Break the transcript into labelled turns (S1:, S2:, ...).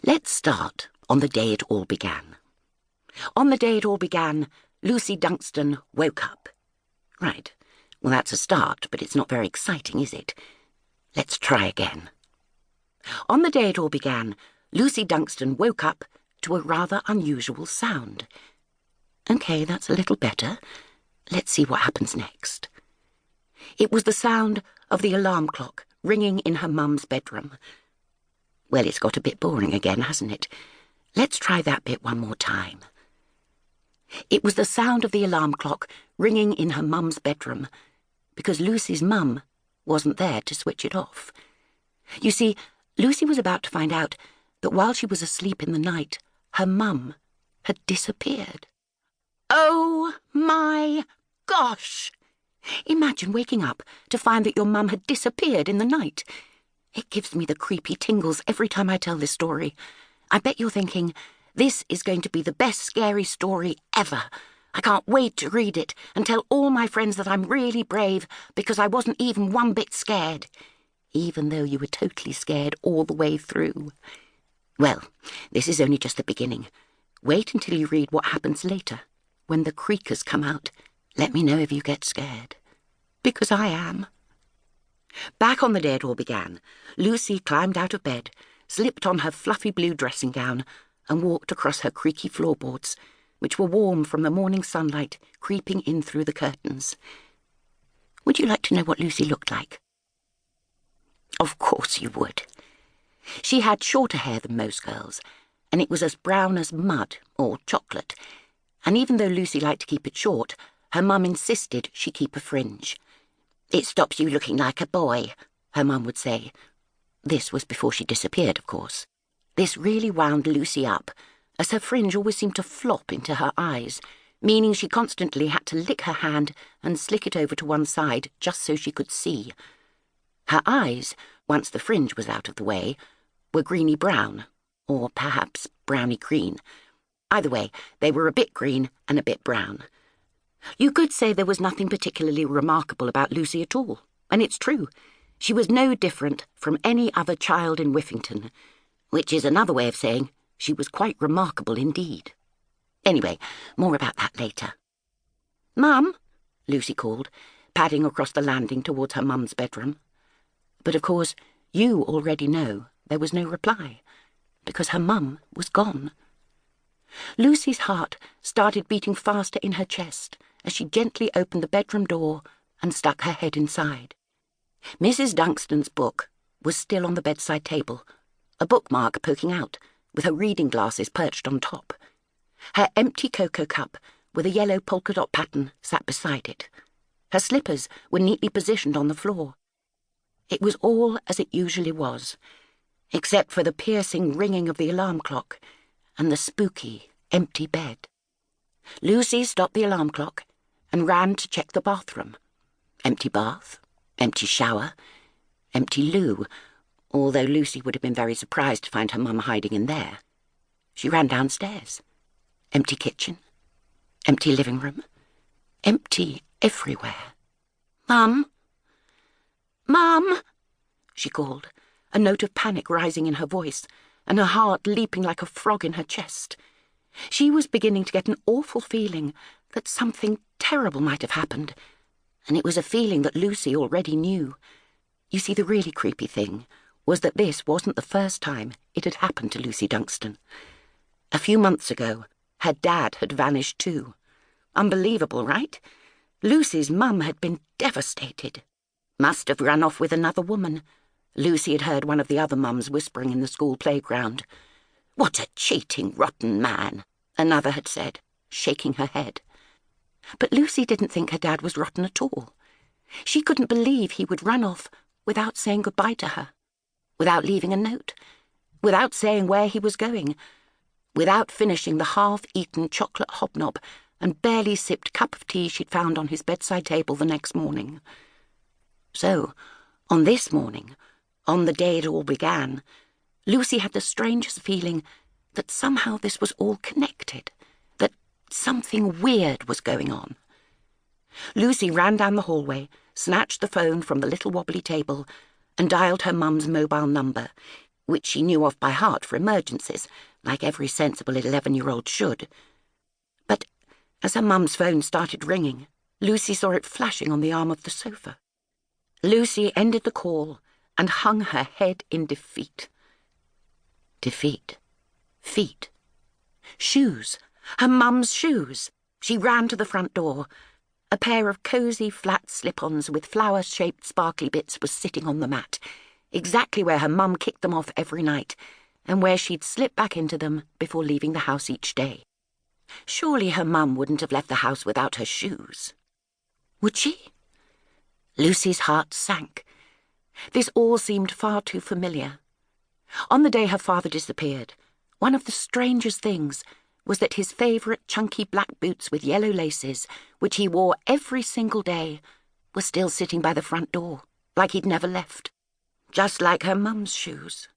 S1: Let's start on the day it all began. On the day it all began, Lucy Dungston woke up. Right. Well, that's a start, but it's not very exciting, is it? Let's try again. On the day it all began, Lucy Dungston woke up to a rather unusual sound. OK, that's a little better. Let's see what happens next. It was the sound of the alarm clock ringing in her mum's bedroom. Well, it's got a bit boring again, hasn't it? Let's try that bit one more time. It was the sound of the alarm clock ringing in her mum's bedroom, because Lucy's mum wasn't there to switch it off. You see, Lucy was about to find out that while she was asleep in the night, her mum had disappeared. Oh my gosh! Imagine waking up to find that your mum had disappeared in the night. It gives me the creepy tingles every time I tell this story. I bet you're thinking, this is going to be the best scary story ever. I can't wait to read it and tell all my friends that I'm really brave because I wasn't even one bit scared, even though you were totally scared all the way through. Well, this is only just the beginning. Wait until you read what happens later, when the Creakers come out. Let me know if you get scared, because I am. Back on the day it all began, Lucy climbed out of bed, slipped on her fluffy blue dressing gown, and walked across her creaky floorboards, which were warm from the morning sunlight creeping in through the curtains. Would you like to know what Lucy looked like? Of course you would. She had shorter hair than most girls, and it was as brown as mud or chocolate, and even though Lucy liked to keep it short, her mum insisted she keep a fringe. "It stops you looking like a boy," her mum would say. This was before she disappeared, of course. This really wound Lucy up, as her fringe always seemed to flop into her eyes, meaning she constantly had to lick her hand and slick it over to one side just so she could see. Her eyes, once the fringe was out of the way, were greeny-brown, or perhaps browny-green. Either way, they were a bit green and a bit brown. You could say there was nothing particularly remarkable about Lucy at all, and it's true. She was no different from any other child in Whiffington, which is another way of saying she was quite remarkable indeed. Anyway, more about that later. "Mum," Lucy called, padding across the landing towards her mum's bedroom. But of course, you already know there was no reply, because her mum was gone. Lucy's heart started beating faster in her chest as she gently opened the bedroom door and stuck her head inside. Mrs. Dungston's book was still on the bedside table, a bookmark poking out, with her reading glasses perched on top. Her empty cocoa cup with a yellow polka dot pattern sat beside it. Her slippers were neatly positioned on the floor. It was all as it usually was, except for the piercing ringing of the alarm clock and the spooky, empty bed. Lucy stopped the alarm clock and ran to check the bathroom. Empty bath, empty shower, empty loo, although Lucy would have been very surprised to find her mum hiding in there. She ran downstairs. Empty kitchen, empty living room, empty everywhere. "Mum! Mum!" she called, a note of panic rising in her voice, and her heart leaping like a frog in her chest. She was beginning to get an awful feeling that something terrible might have happened, and it was a feeling that Lucy already knew. You see, the really creepy thing was that this wasn't the first time it had happened to Lucy Dungston. A few months ago, her dad had vanished too. Unbelievable, right? Lucy's mum had been devastated. Must have run off with another woman. Lucy had heard one of the other mums whispering in the school playground. "What a cheating, rotten man," another had said, shaking her head. But Lucy didn't think her dad was rotten at all. She couldn't believe he would run off without saying goodbye to her, without leaving a note, without saying where he was going, without finishing the half-eaten chocolate hobnob and barely sipped cup of tea she'd found on his bedside table the next morning. So, on this morning, on the day it all began, Lucy had the strangest feeling that somehow this was all connected, that something weird was going on. Lucy ran down the hallway, snatched the phone from the little wobbly table, and dialed her mum's mobile number, which she knew off by heart for emergencies, like every sensible 11-year-old should. But as her mum's phone started ringing, Lucy saw it flashing on the arm of the sofa. Lucy ended the call and hung her head in defeat. Defeat. Feet. Shoes. Her mum's shoes. She ran to the front door. A pair of cosy, flat slip-ons with flower-shaped sparkly bits was sitting on the mat, exactly where her mum kicked them off every night, and where she'd slip back into them before leaving the house each day. Surely her mum wouldn't have left the house without her shoes. Would she? Lucy's heart sank. This all seemed far too familiar. On the day her father disappeared, one of the strangest things was that his favourite chunky black boots with yellow laces, which he wore every single day, were still sitting by the front door, like he'd never left. Just like her mum's shoes.